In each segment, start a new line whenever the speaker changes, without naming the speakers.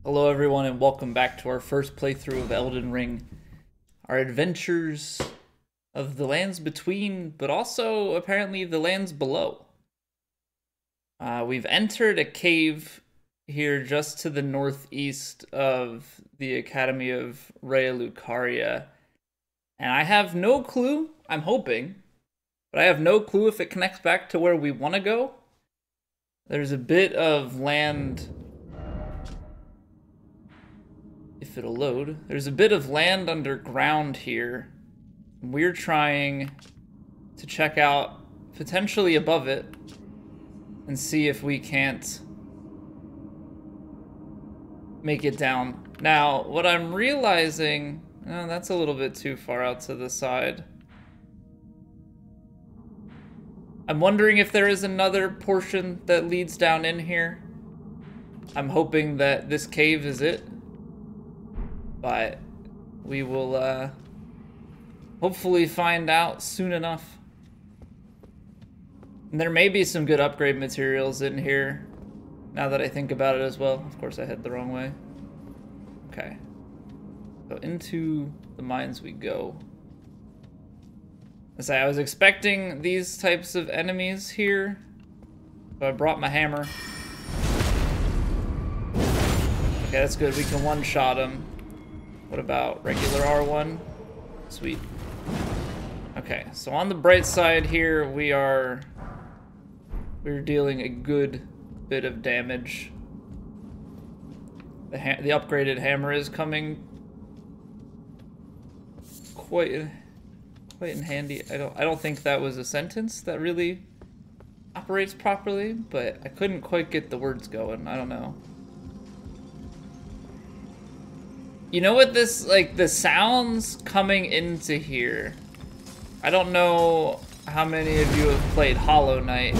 Hello everyone and welcome back to our first playthrough of Elden Ring. Our adventures of the lands between, but also apparently the lands below. We've entered a cave here just to the northeast of the Academy of Rhea Lucaria. And I have no clue, I'm hoping, but I have no clue if it connects back to where we want to go. There's a bit of land... If it'll load. There's a bit of land underground here. We're trying to check out potentially above it and see if we can't make it down. Now, what I'm realizing, oh, that's a little bit too far out to the side. I'm wondering if there is another portion that leads down in here. I'm hoping that this cave is it. But we will hopefully find out soon enough. And there may be some good upgrade materials in here, now that I think about it as well. Of course, I head the wrong way. Okay. So into the mines we go. I was expecting these types of enemies here, so I brought my hammer. Okay, that's good. We can one-shot them. What about regular R1? Sweet. Okay, so on the bright side here, we're dealing a good bit of damage. The upgraded hammer is coming quite in handy. I don't think that was a sentence that really operates properly, but I couldn't quite get the words going. I don't know. You know what this, like, the sounds coming into here. I don't know how many of you have played Hollow Knight,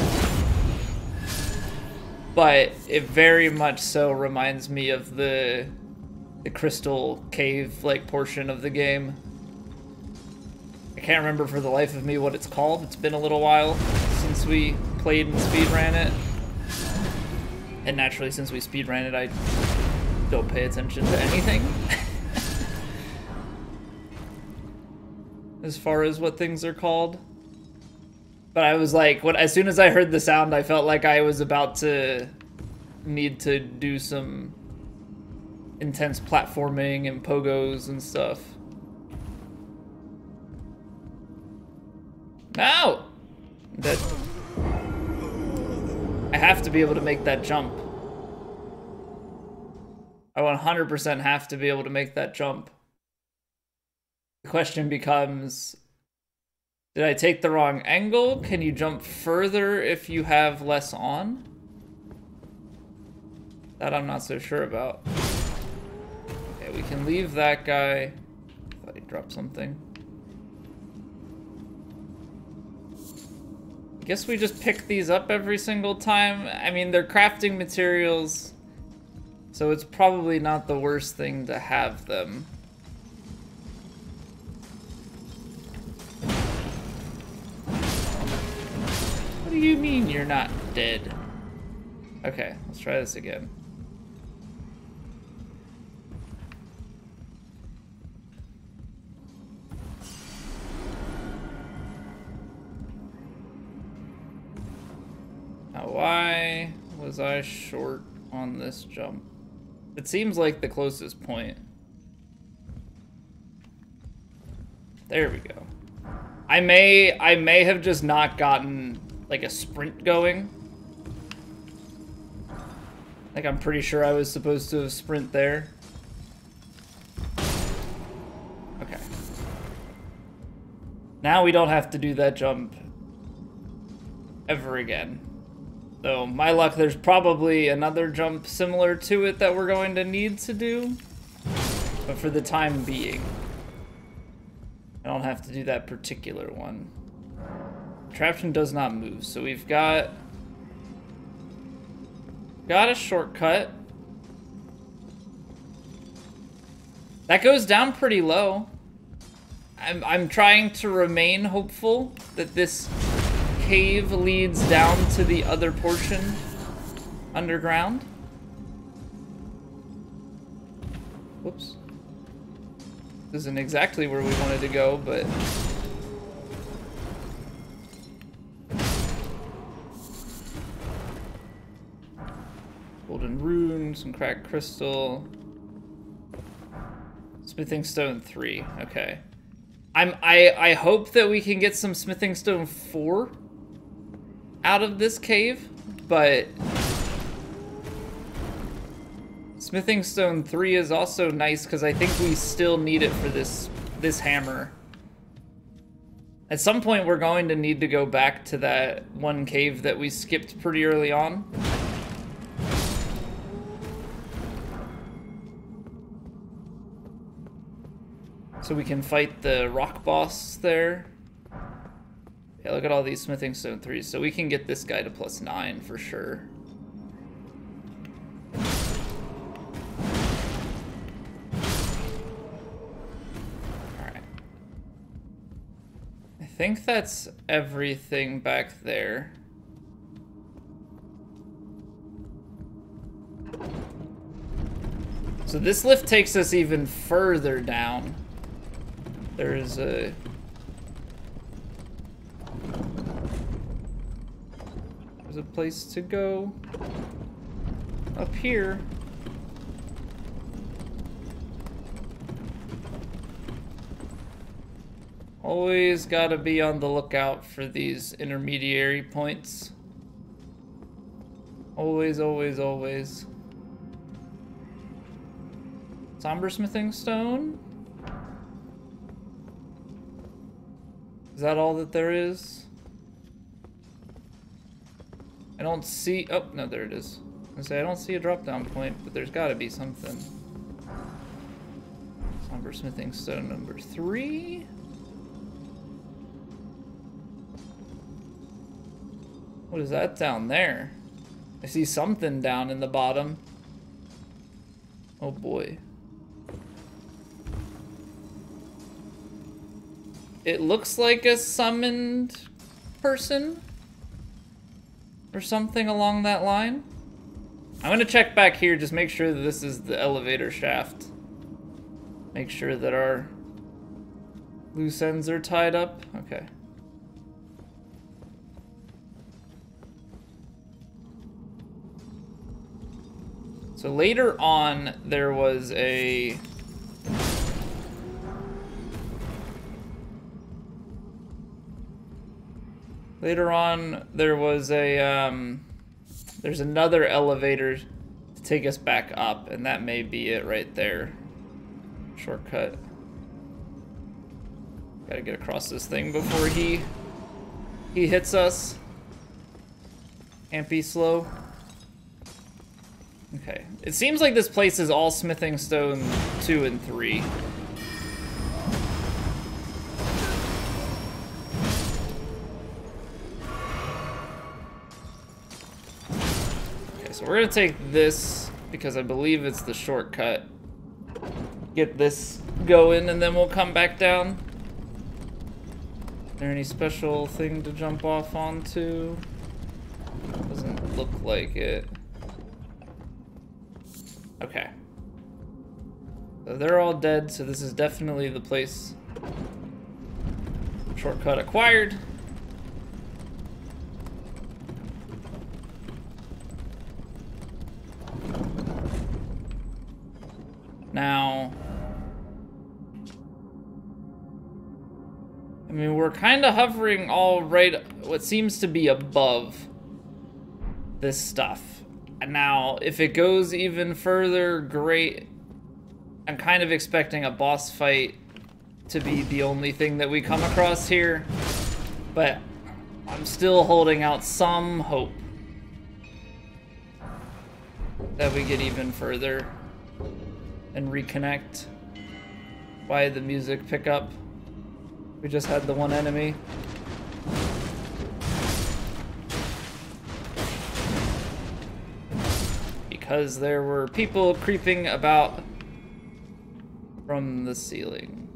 but it very much so reminds me of the crystal cave-like portion of the game. I can't remember for the life of me what it's called. It's been a little while since we played and speedran it. And naturally, since we speedran it, I don't pay attention to anything. As far as what things are called. But I was like, as soon as I heard the sound, I felt like I was about to need to do some intense platforming and pogos and stuff. No! That I have to be able to make that jump. I 100% have to be able to make that jump. The question becomes, did I take the wrong angle? Can you jump further if you have less on? That I'm not so sure about. Okay, we can leave that guy. I thought he dropped something. I guess we just pick these up every single time. I mean, they're crafting materials, so it's probably not the worst thing to have them. What do you mean you're not dead? Okay, let's try this again. Now, why was I short on this jump? It seems like the closest point. There we go. I may have just not gotten like a sprint going. Like, I'm pretty sure I was supposed to have sprint there. Okay. Now we don't have to do that jump ever again. So, my luck, there's probably another jump similar to it that we're going to need to do. But for the time being, I don't have to do that particular one. Contraption does not move, so we've got a shortcut. That goes down pretty low. I'm trying to remain hopeful that this cave leads down to the other portion underground. Whoops. This isn't exactly where we wanted to go, but... Golden rune, some cracked crystal. Smithing stone 3, okay. I hope that we can get some smithing stone 4 out of this cave, but smithing stone 3 is also nice because I think we still need it for this hammer. At some point we're going to need to go back to that one cave that we skipped pretty early on. So we can fight the rock boss there. Yeah, look at all these smithing stone 3s. So we can get this guy to +9 for sure. Alright. I think that's everything back there. So this lift takes us even further down. There's a... There's a place to go up here. Always gotta be on the lookout for these intermediary points. Always, always, always. Somber smithing stone? Is that all that there is? I don't see... Oh, no, there it is. I say I don't see a drop-down point, but there's got to be something. Somber smithing stone number 3. What is that down there? I see something down in the bottom. Oh boy. It looks like a summoned person or something along that line. I'm gonna check back here, just make sure that this is the elevator shaft. Make sure that our loose ends are tied up. Okay. So later on, there was a... Later on, there was a, there's another elevator to take us back up, and that may be it right there. Shortcut. Gotta get across this thing before he hits us. Can't be slow. Okay. It seems like this place is all smithing stone 2 and 3. So we're gonna take this because I believe it's the shortcut. Get this going and then we'll come back down. Is there any special thing to jump off onto? Doesn't look like it. Okay. So they're all dead, so this is definitely the place. Shortcut acquired. Now, I mean, we're kind of hovering all right, what seems to be above this stuff. And now, if it goes even further, great. I'm kind of expecting a boss fight to be the only thing that we come across here, but I'm still holding out some hope that we get even further and reconnect. Why did the music pick up? We just had the one enemy. Because there were people creeping about from the ceiling.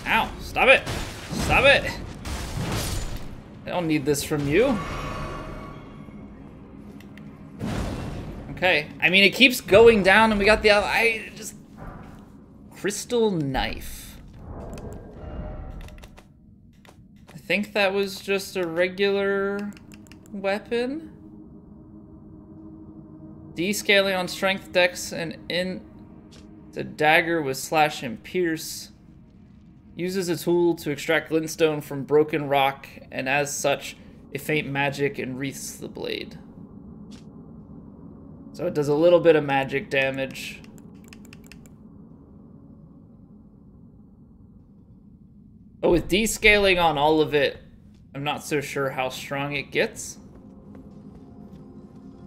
Ow, stop it! Stop it! I don't need this from you. Okay. I mean, it keeps going down, and we got the crystal knife. I think that was just a regular weapon. Descaling on strength, dex, and in the dagger with slash and pierce. Uses a tool to extract glintstone from broken rock, and as such, a faint magic enwreaths the blade. So it does a little bit of magic damage. But with descaling on all of it, I'm not so sure how strong it gets.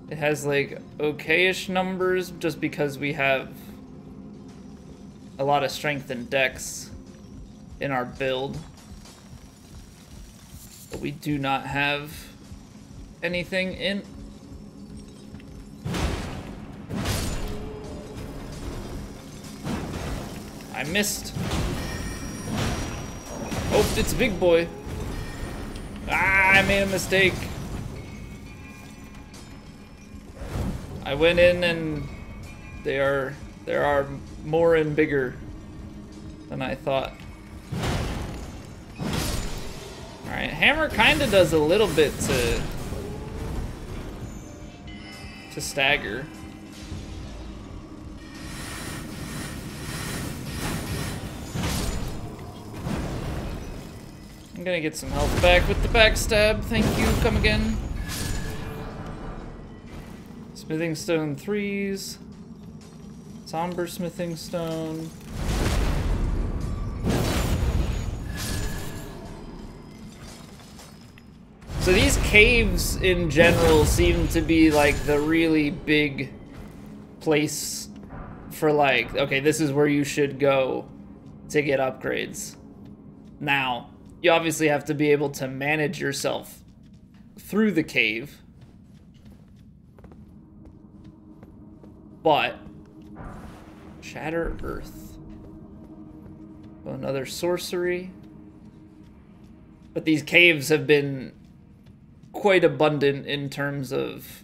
It has like okay-ish numbers just because we have a lot of strength and dex in our build. But we do not have anything in. I missed. Oh, it's a big boy. Ah, I made a mistake. I went in and there are more and bigger than I thought. Alright, hammer kinda does a little bit to stagger. I'm gonna get some health back with the backstab. Thank you. Come again. Smithing stone 3s. Somber smithing stone. So these caves in general seem to be like the really big place for like, okay, this is where you should go to get upgrades. Now, you obviously have to be able to manage yourself through the cave. But shatter earth. Another sorcery. But these caves have been quite abundant in terms of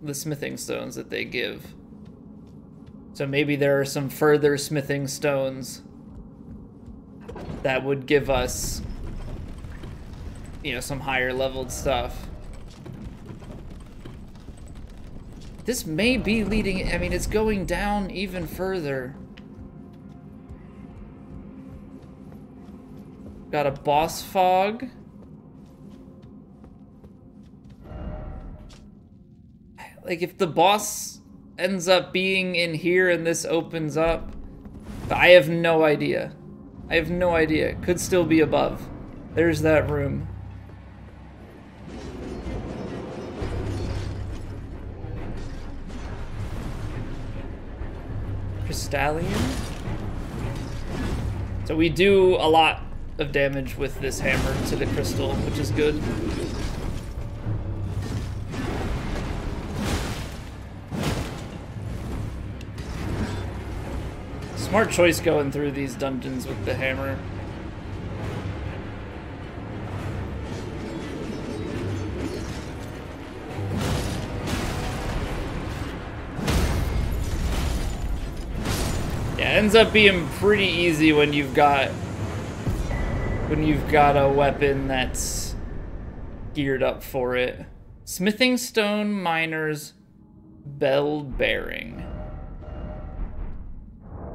the smithing stones that they give. So maybe there are some further smithing stones that would give us, you know, some higher leveled stuff. This may be leading, I mean, it's going down even further. Got a boss fog. Like, if the boss ends up being in here and this opens up, I have no idea. I have no idea. It could still be above. There's that room. Crystallian? So we do a lot of damage with this hammer to the crystal, which is good. Smart choice going through these dungeons with the hammer. Yeah, it ends up being pretty easy when you've got a weapon that's geared up for it. Smithing stone miners bell bearing.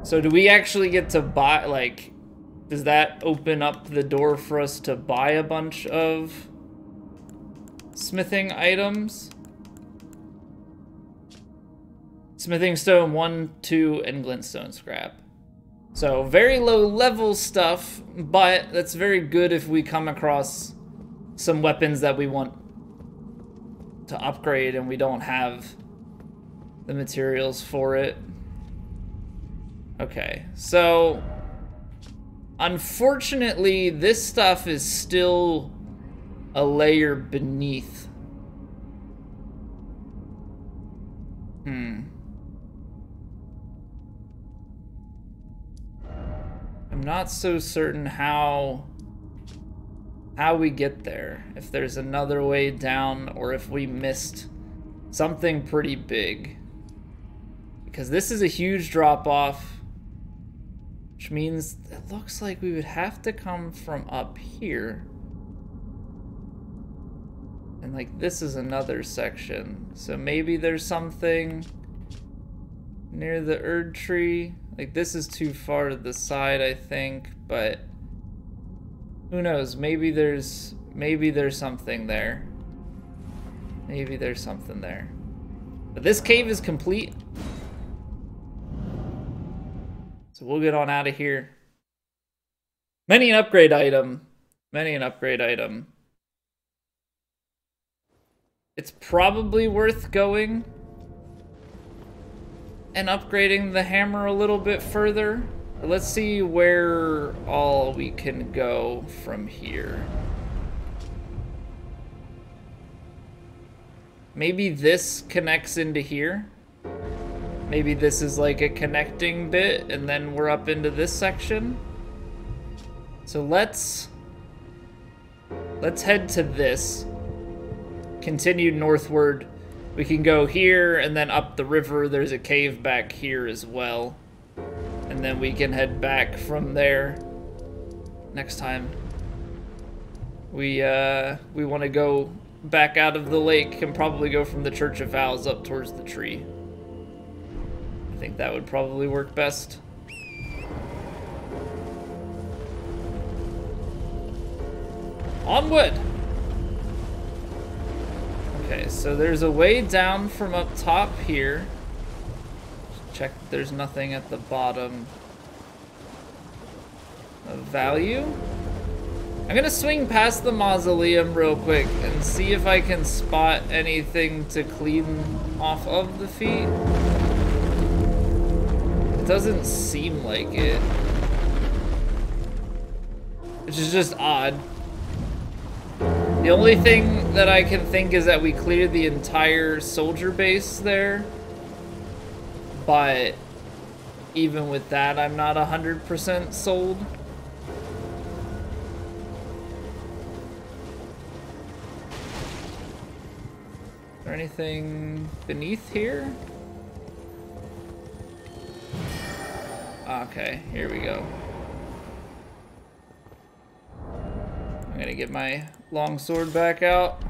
So do we actually get to buy, like, does that open up the door for us to buy a bunch of smithing items? Smithing stone 1, 2, and glintstone scrap. So very low level stuff, but that's very good if we come across some weapons that we want to upgrade and we don't have the materials for it. Okay, so unfortunately, this stuff is still a layer beneath. I'm not so certain how how we get there. If there's another way down or if we missed something pretty big. Because this is a huge drop off, which means it looks like we would have to come from up here. And like this is another section. So maybe there's something near the Erd tree. Like this is too far to the side, I think, but who knows? Maybe there's something there. Maybe there's something there. But this cave is complete. So we'll get on out of here. Many an upgrade item. Many an upgrade item. It's probably worth going and upgrading the hammer a little bit further. Let's see where all we can go from here. Maybe this connects into here. Maybe this is like a connecting bit and then we're up into this section. So let's head to this. Continue northward. We can go here and then up the river. There's a cave back here as well. And then we can head back from there next time. We want to go back out of the lake and probably go from the Church of Vows up towards the tree. I think that would probably work best. Onward! Okay, so there's a way down from up top here. Check that there's nothing at the bottom of value. I'm gonna swing past the mausoleum real quick and see if I can spot anything to clean off of the feet. It doesn't seem like it. Which is just odd. The only thing that I can think is that we cleared the entire soldier base there. But even with that, I'm not 100% sold. Is there anything beneath here? Okay, here we go. I'm gonna get my long sword back out.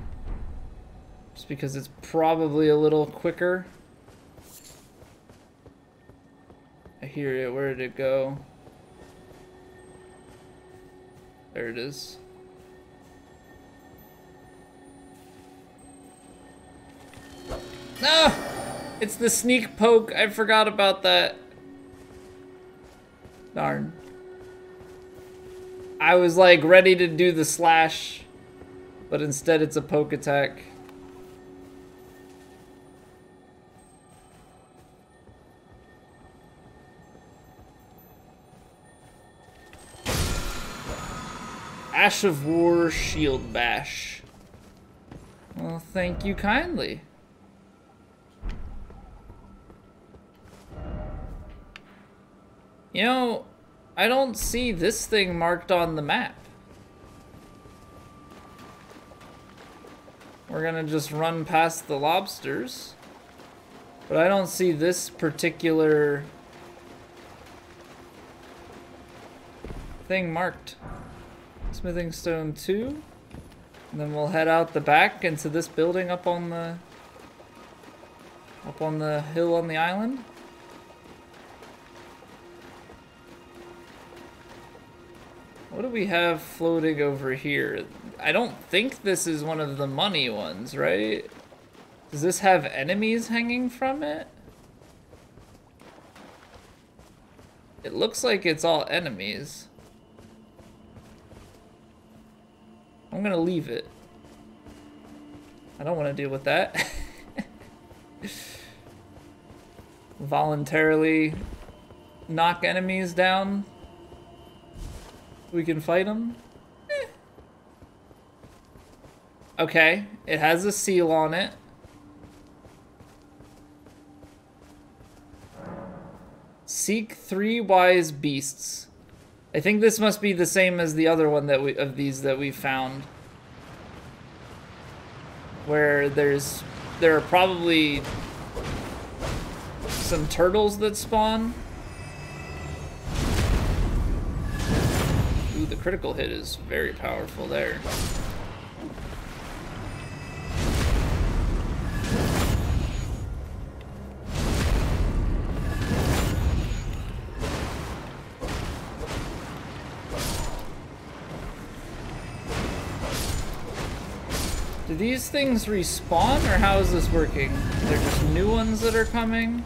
Just because it's probably a little quicker. I hear it. Where did it go? There it is. No! It's the sneak poke. I forgot about that. Darn. I was like ready to do the slash, but instead it's a poke attack. Ash of War Shield Bash. Well, thank you kindly. You know, I don't see this thing marked on the map. We're gonna just run past the lobsters. But I don't see this particular thing marked. Smithing Stone 2. And then we'll head out the back into this building up on the hill on the island. What do we have floating over here? I don't think this is one of the money ones, right? Does this have enemies hanging from it? It looks like it's all enemies. I'm gonna leave it. I don't want to deal with that. Voluntarily knock enemies down. We can fight them. Okay, it has a seal on it. Seek 3 wise beasts. I think this must be the same as the other one that we found. Where there are probably some turtles that spawn. Ooh, the critical hit is very powerful there. Do these things respawn, or how is this working? They're just new ones that are coming?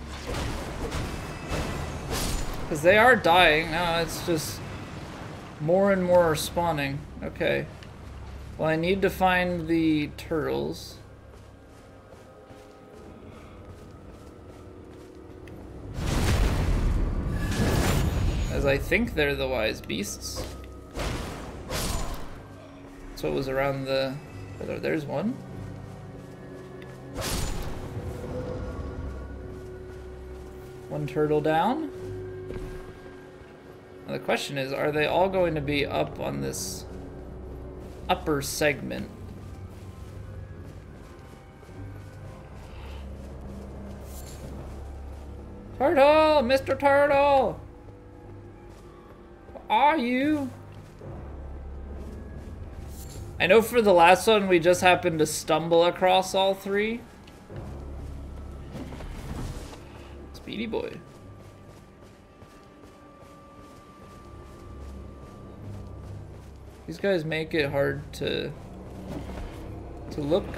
Because they are dying. No, it's just more and more are spawning. Okay. Well, I need to find the turtles. As I think they're the wise beasts. That's what was around the... There's one. One turtle down. Now the question is, are they all going to be up on this upper segment? Turtle! Mr. Turtle! Where are you? I know for the last one, we just happened to stumble across all three. Speedy boy. These guys make it hard to look.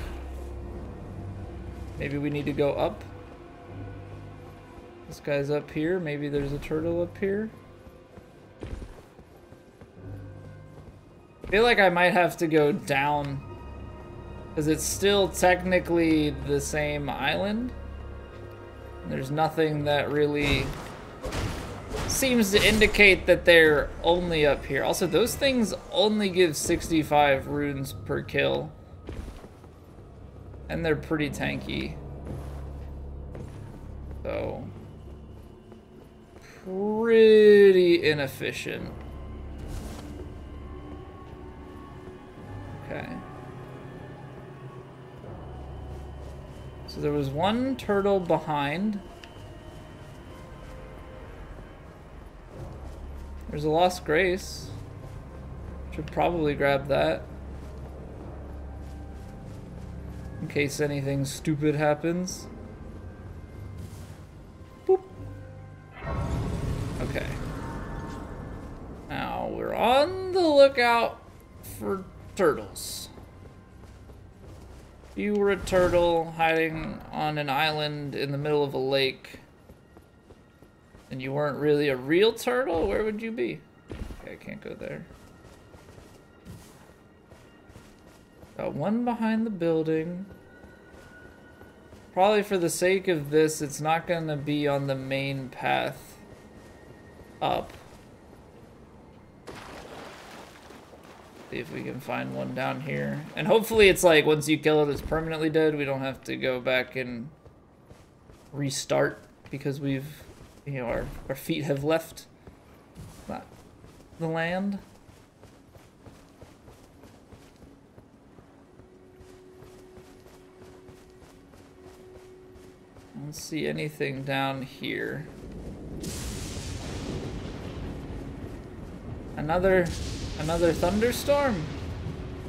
Maybe we need to go up. This guy's up here. Maybe there's a turtle up here. I feel like I might have to go down because it's still technically the same island. There's nothing that really seems to indicate that they're only up here. Also, those things only give 65 runes per kill. And they're pretty tanky. So, pretty inefficient. Okay. So there was one turtle behind. There's a Lost Grace. Should probably grab that. In case anything stupid happens. Boop. Okay. Now we're on the lookout for turtles. If you were a turtle hiding on an island in the middle of a lake and you weren't really a real turtle, where would you be? Okay, I can't go there. Got one behind the building. Probably for the sake of this, it's not gonna be on the main path up. See if we can find one down here. And hopefully it's like, once you kill it, it's permanently dead. We don't have to go back and restart because we've, you know, our feet have left the land. I don't see anything down here. Another thunderstorm?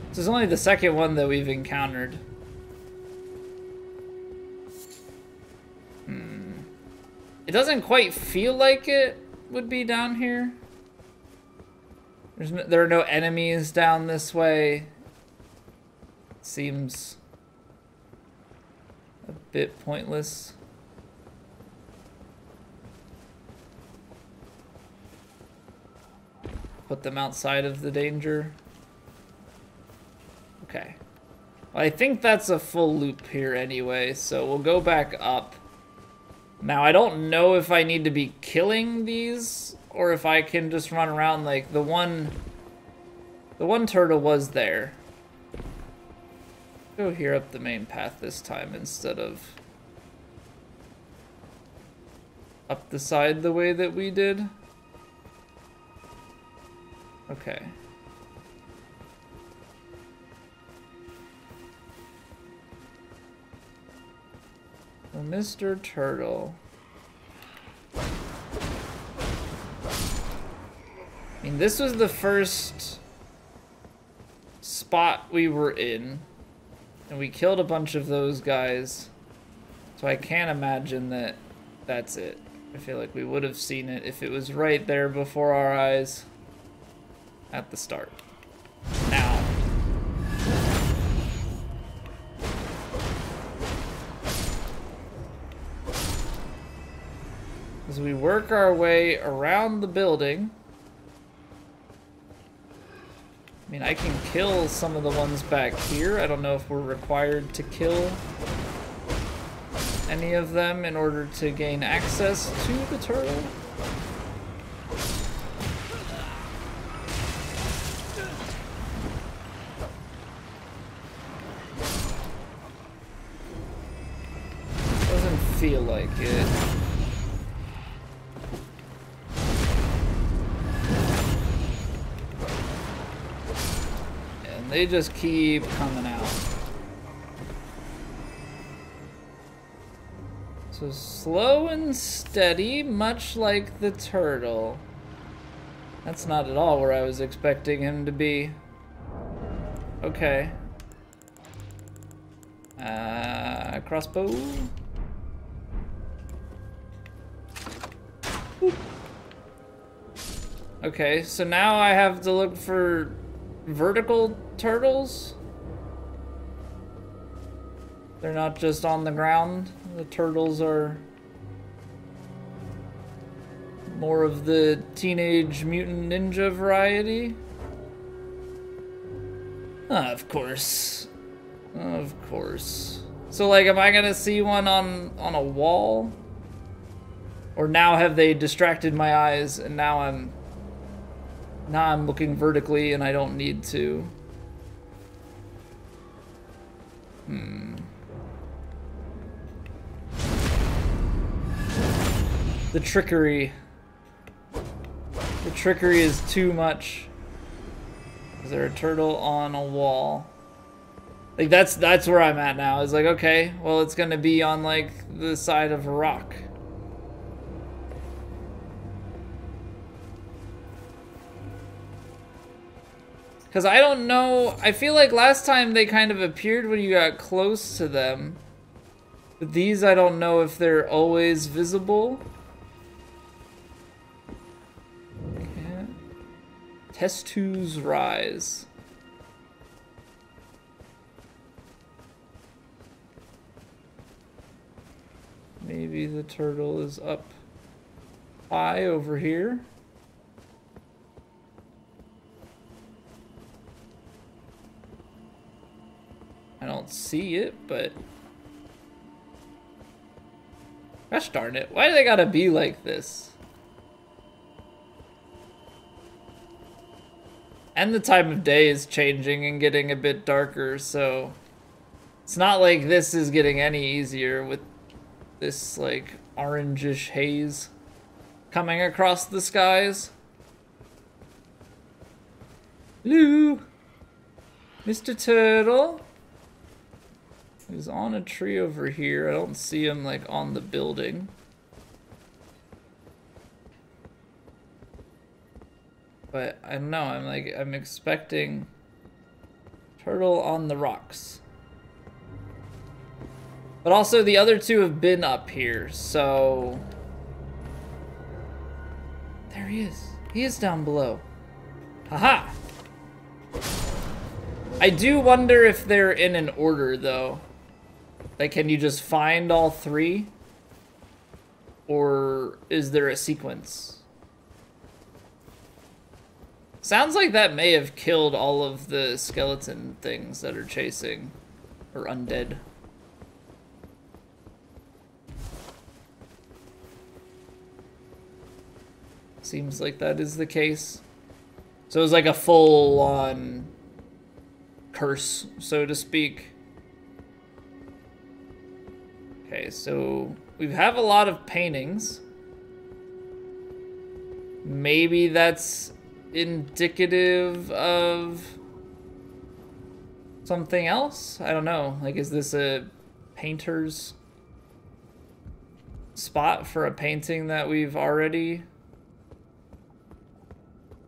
This is only the second one that we've encountered. It doesn't quite feel like it would be down here. There are no enemies down this way. It seems a bit pointless. Put them outside of the danger. Okay. Well, I think that's a full loop here anyway, so we'll go back up. Now, I don't know if I need to be killing these or if I can just run around. Like the one turtle was there. Go here up the main path this time instead of up the side the way that we did. Okay. Well, Mr. Turtle. I mean, this was the first spot we were in, and we killed a bunch of those guys, so I can't imagine that that's it. I feel like we would have seen it if it was right there before our eyes at the start. Now. As we work our way around the building, I mean, I can kill some of the ones back here. I don't know if we're required to kill any of them in order to gain access to the turtle. Doesn't feel like it. And they just keep coming out. So slow and steady, much like the turtle. That's not at all where I was expecting him to be. Okay. Crossbow. Oop. Okay, so now I have to look for vertical turtles. They're not just on the ground. The turtles are more of the Teenage Mutant Ninja variety. Of course. Of course. So, like, am I gonna see one on a wall? Or now have they distracted my eyes and now I'm looking vertically and I don't need to? The trickery. The trickery is too much. Is there a turtle on a wall? Like, that's where I'm at now. It's like, okay, well, it's gonna be on, like, the side of a rock. Because I don't know, I feel like last time they kind of appeared when you got close to them. But these, I don't know if they're always visible. Okay. Test 2's Rise. Maybe the turtle is up high over here. I don't see it, but gosh darn it. Why do they gotta be like this? And the time of day is changing and getting a bit darker, so it's not like this is getting any easier with this, like, orangish haze coming across the skies. Hello, Mr. Turtle. He's on a tree over here. I don't see him, like, on the building. But I don't know, I'm expecting turtle on the rocks. But also the other two have been up here, so there he is. He is down below. Haha! I do wonder if they're in an order, though. Like, can you just find all three? Or is there a sequence? Sounds like that may have killed all of the skeleton things that are chasing. Or undead. Seems like that is the case. So it was like a full-on curse, so to speak. Okay, so we have a lot of paintings. Maybe that's indicative of something else? I don't know. Like, is this a painter's spot for a painting that we've already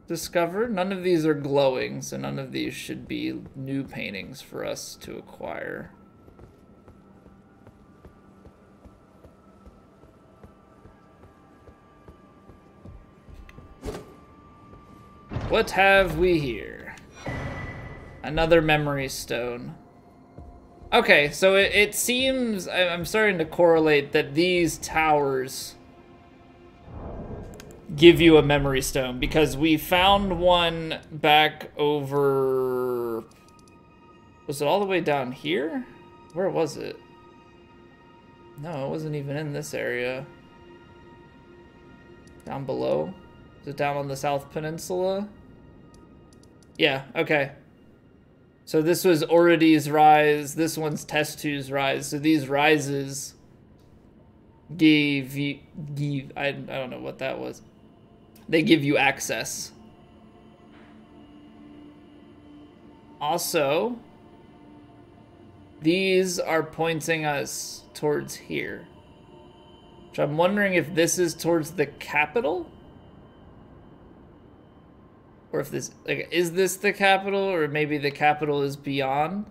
discovered? None of these are glowing, so none of these should be new paintings for us to acquire. What have we here? Another memory stone. Okay, so it seems, I'm starting to correlate that these towers give you a memory stone, because we found one back over... Was it all the way down here? Where was it? No, it wasn't even in this area. Down below? Is it down on the South Peninsula? Yeah, okay. So this was Oridi's rise, this one's Testu's rise. So these rises give I don't know what that was. They give you access. Also, these are pointing us towards here. Which I'm wondering if this is towards the capital? Or if this, like, is this the capital, or maybe the capital is beyond?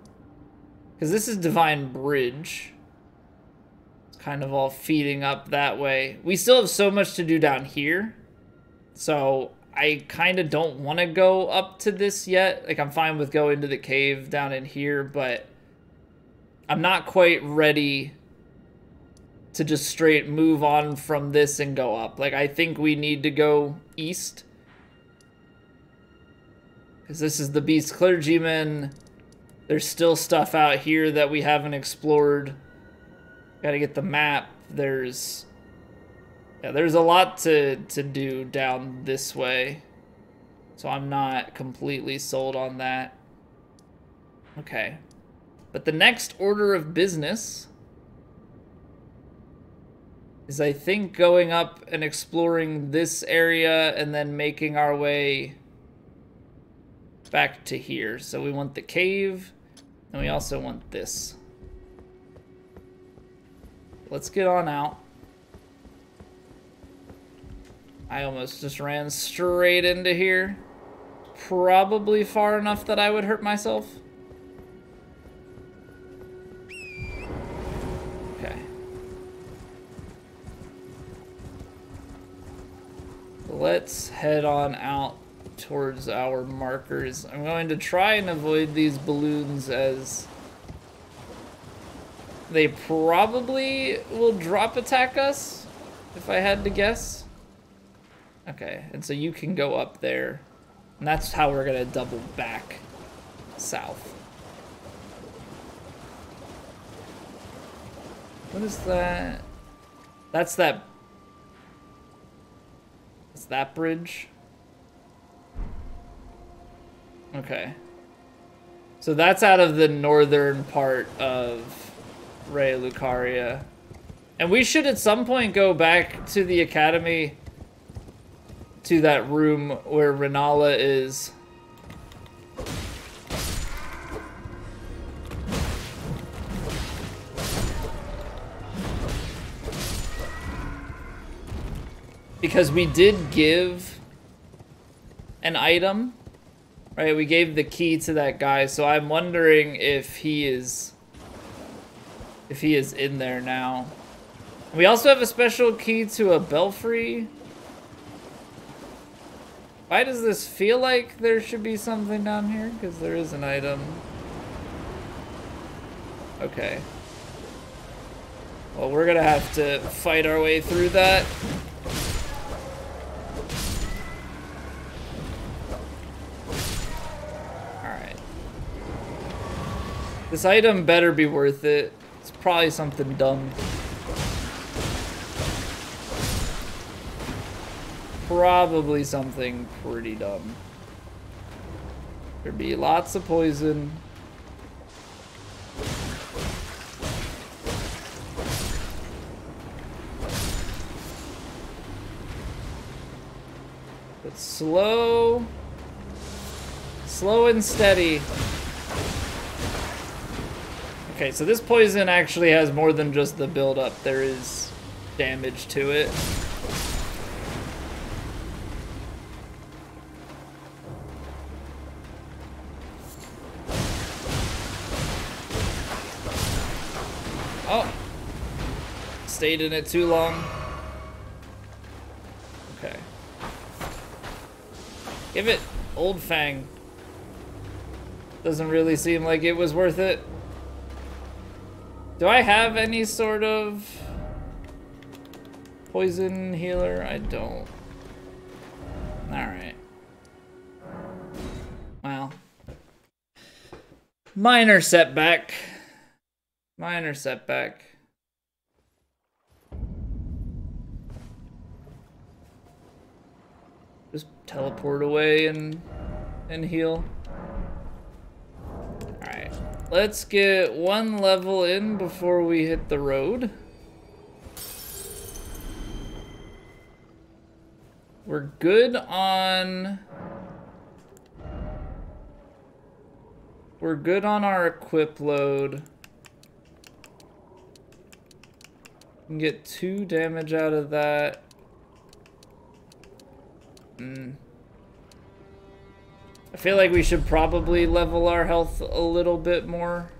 Because this is Divine Bridge. It's kind of all feeding up that way. We still have so much to do down here. So I kind of don't want to go up to this yet. Like, I'm fine with going to the cave down in here, but I'm not quite ready to just straight move on from this and go up. Like, I think we need to go east. Because this is the Beast Clergyman. There's still stuff out here that we haven't explored. Gotta get the map. There's a lot to do down this way. So I'm not completely sold on that. Okay. But the next order of business is, I think, going up and exploring this area and then making our way back to here. So we want the cave, and we also want this. Let's get on out. I almost just ran straight into here. Probably far enough that I would hurt myself. Okay. Let's head on out towards our markers. I'm going to try and avoid these balloons, as they probably will drop attack us, if I had to guess. Okay, and so you can go up there, and that's how we're gonna double back south. What is that? That's that bridge? Okay. So that's out of the northern part of Ray Lucaria. And we should at some point go back to the academy, to that room where Renala is. Because we did give an item, right? We gave the key to that guy, so I'm wondering if he is in there now. We also have a special key to a belfry. Why does this feel like there should be something down here? Because there is an item. Okay. Well, we're gonna have to fight our way through that. Alright. This item better be worth it. It's probably something dumb. Probably something pretty dumb. There'd be lots of poison. But slow Slow and steady. Okay, so this poison actually has more than just the build-up. There is damage to it. Oh! Stayed in it too long. Okay. Give it Old Fang. Doesn't really seem like it was worth it. Do I have any sort of poison healer? I don't. Alright. Well. Minor setback. Minor setback. Just teleport away and heal. Alright. Let's get one level in before we hit the road. We're good on... We're good on our equip load. We can get 2 damage out of that. I feel like we should probably level our health a little bit more.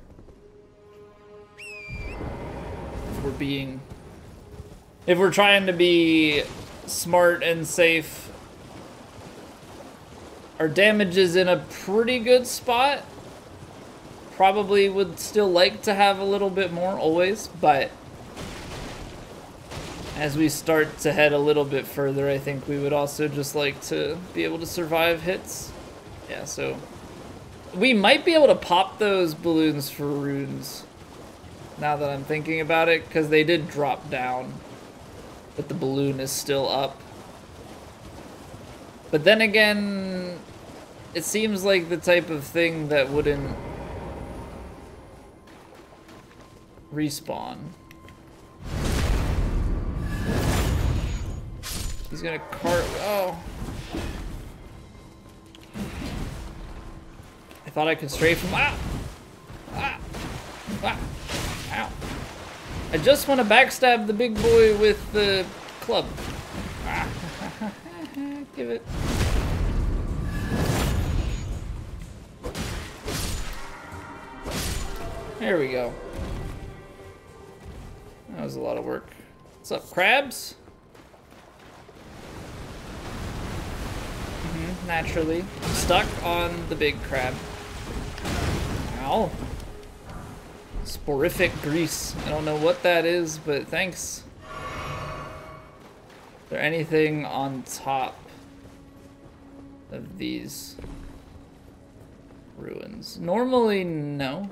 If we're trying to be smart and safe. Our damage is in a pretty good spot. Probably would still like to have a little bit more always, but as we start to head a little bit further, I think we would also just like to be able to survive hits. Yeah, so we might be able to pop those balloons for runes now that I'm thinking about it, because they did drop down, but the balloon is still up. But then again, it seems like the type of thing that wouldn't respawn. He's gonna cart. Oh. I thought I could stray from. Ah! Ah! Ah! Ow. I just want to backstab the big boy with the club. Ah. Give it. There we go. That was a lot of work. What's up, crabs? Naturally. I'm stuck on the big crab. Ow. Sporific grease. I don't know what that is, but thanks. Is there anything on top of these ruins? Normally, no.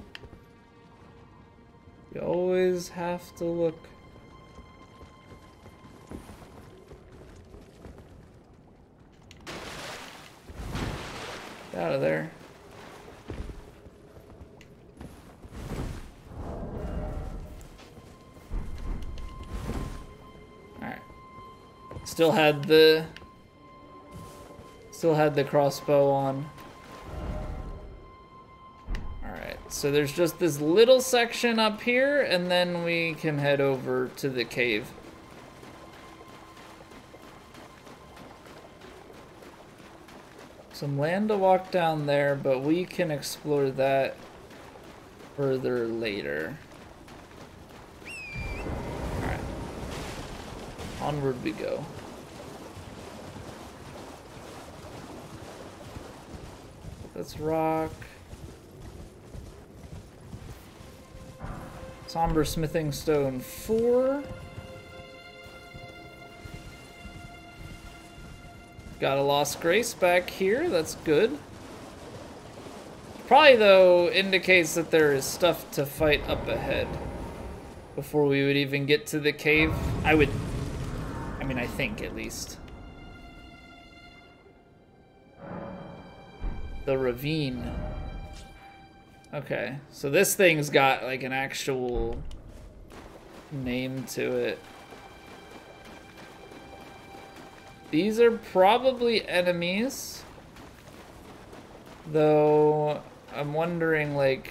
You always have to look. Get out of there. Alright. Still had the crossbow on. Alright, so there's just this little section up here, and then we can head over to the cave. Some land to walk down there, but we can explore that further later. Alright. Onward we go. That's rock. Somber smithing stone 4. Got a lost grace back here, that's good. Probably, though, indicates that there is stuff to fight up ahead before we would even get to the cave. I mean, I think, at least. The ravine. Okay, so this thing's got, like, an actual name to it. These are probably enemies. Though, I'm wondering, like,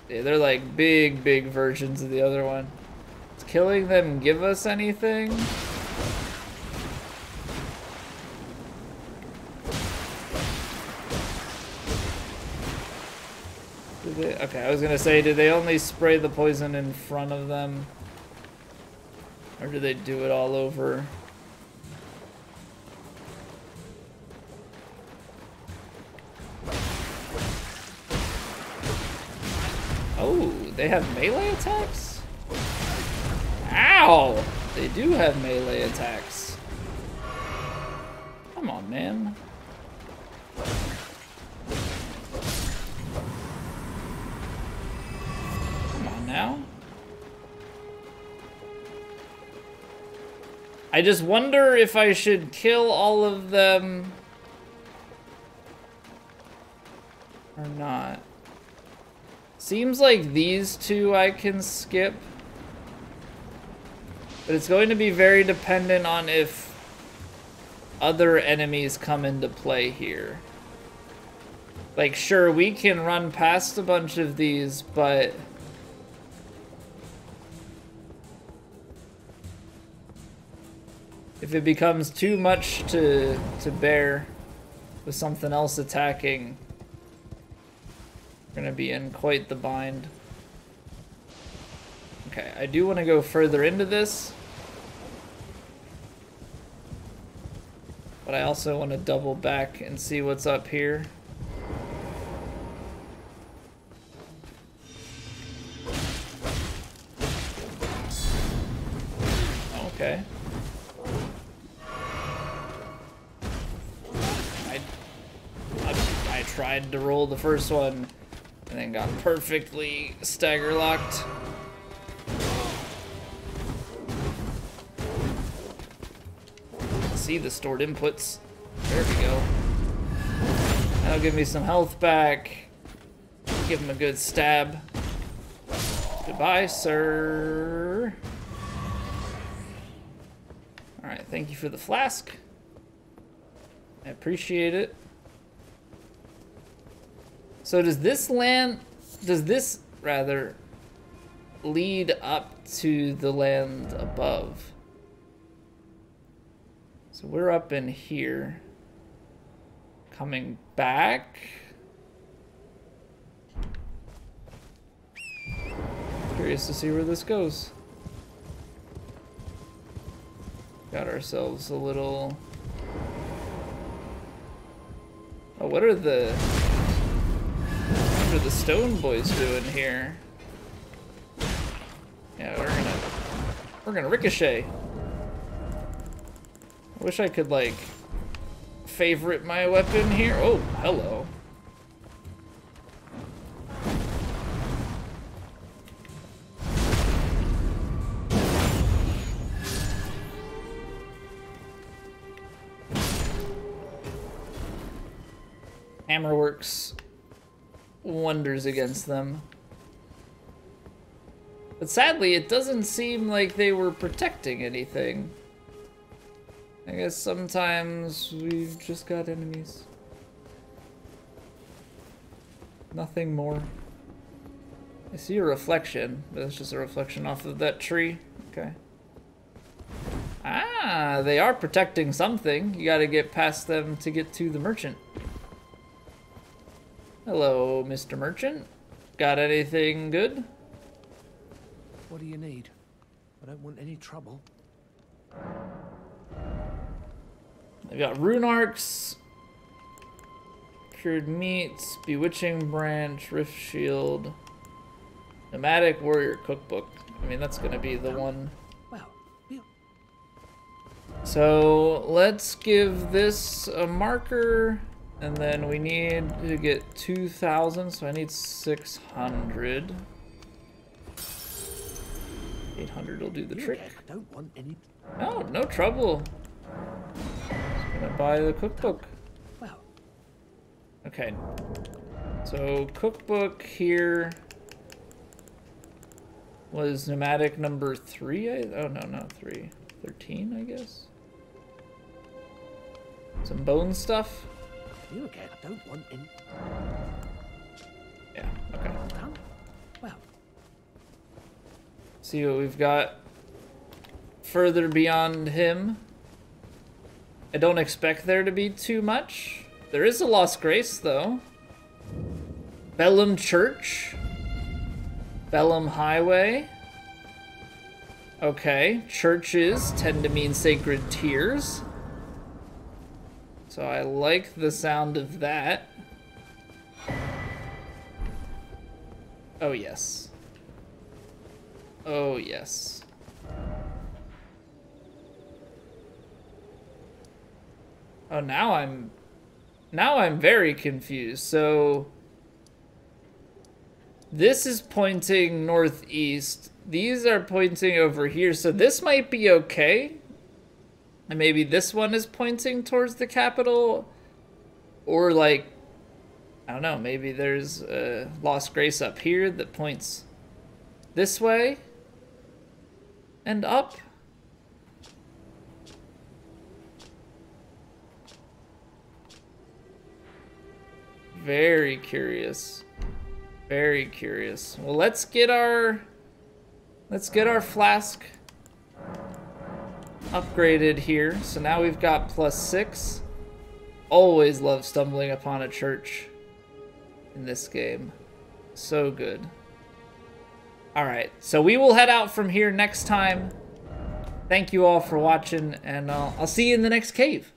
they're like big versions of the other one. Does killing them give us anything? Okay, I was gonna say, do they only spray the poison in front of them? Or do they do it all over? Oh, they have melee attacks? Ow! They do have melee attacks. Come on, man. Come on now. I just wonder if I should kill all of them or not. Seems like these two I can skip, but it's going to be very dependent on if other enemies come into play here. Like, sure, we can run past a bunch of these, but if it becomes too much to bear with something else attacking, we're gonna be in quite the bind. Okay, I do want to go further into this, but I also want to double back and see what's up here. Okay. I tried to roll the first one and then got perfectly stagger locked. See the stored inputs. There we go. That'll give me some health back. Give him a good stab. Goodbye, sir. Alright, thank you for the flask. I appreciate it. So does this lead up to the land above? So we're up in here. Coming back. Curious to see where this goes. Got ourselves a little... Oh, what are the stone boys doing here? Yeah, we're gonna ricochet. I wish I could, like, favorite my weapon here. Oh, hello. Hammer works wonders against them. But sadly, it doesn't seem like they were protecting anything. I guess sometimes we've just got enemies. Nothing more. I see a reflection, but it's just a reflection off of that tree. Okay. Ah, they are protecting something. You gotta get past them to get to the merchant. Hello, Mr. Merchant. Got anything good?
What do you need? I don't want any trouble.
They've got rune arcs, cured meats, bewitching branch, rift shield, nomadic warrior cookbook. I mean, that's gonna be the one.
Well,
so let's give this a marker, and then we need to get 2,000, so I need 600. 800 will do the trick.
I don't want any.
No, no trouble. Just gonna buy the cookbook.
Well.
Okay. So cookbook here was nomadic number 3. Oh no, not 3. 13, I guess. Some bone stuff.
You again. I don't want any...
Yeah, okay.
Done? Well,
See what we've got further beyond him. I don't expect there to be too much. There is a Lost Grace, though. Bellum Church. Bellum Highway. Okay, churches tend to mean sacred tears. So I like the sound of that. Oh, yes. Oh, yes. Oh, now I'm very confused. So this is pointing northeast. These are pointing over here. So this might be okay. And maybe this one is pointing towards the capital. Or like, I don't know, maybe there's a Lost Grace up here that points this way and up. Very curious. Very curious. Well, let's get our flask upgraded here. So now we've got +6. Always love stumbling upon a church in this game. So good. Alright, so we will head out from here next time. Thank you all for watching, and I'll see you in the next cave.